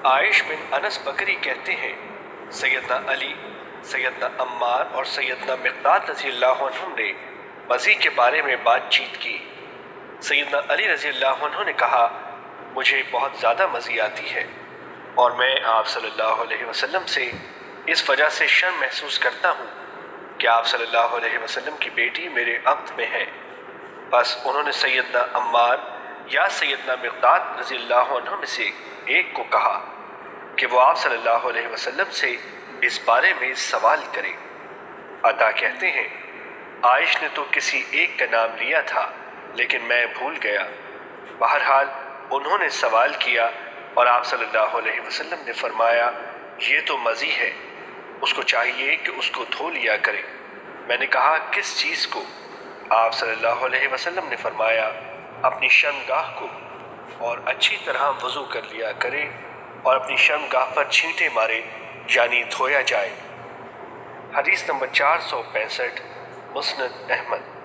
عائش بن انس بکری کہتے ہیں سیدنا علی، سیدنا عمار اور سیدنا مقداد رضی اللہ عنہ نے مزی کے بارے میں بات چیت کی۔ سیدنا علی رضی اللہ عنہ نے کہا مجھے بہت زیادہ مزی آتی ہے اور میں آپ صلی اللہ علیہ وسلم سے اس وجہ سے شرم محسوس کرتا ہوں کہ آپ صلی اللہ علیہ وسلم کی بیٹی میرے عقد میں ہے۔ بس انہوں نے سیدنا عمار یا سیدنا مقداد رضی اللہ عنہ میں سے ایک کو کہا کہ وہ آپ صلی اللہ علیہ وسلم سے اس بارے میں سوال کرے۔ عطا کہتے ہیں عائش نے تو کسی ایک کا نام لیا تھا لیکن میں بھول گیا۔ بہرحال انہوں نے سوال کیا اور آپ صلی اللہ علیہ وسلم نے فرمایا یہ تو مزی ہے، اس کو چاہیے کہ اس کو دھو لیا کرے۔ میں نے کہا کس چیز کو؟ آپ صلی اللہ علیہ وسلم نے فرمایا اپنی شرمگاہ کو، اور اچھی طرح وضو کر لیا کرے اور اپنی شرمگاہ پر چھینٹے مارے یعنی دھویا جائے۔ حدیث نمبر 465، مسند احمد۔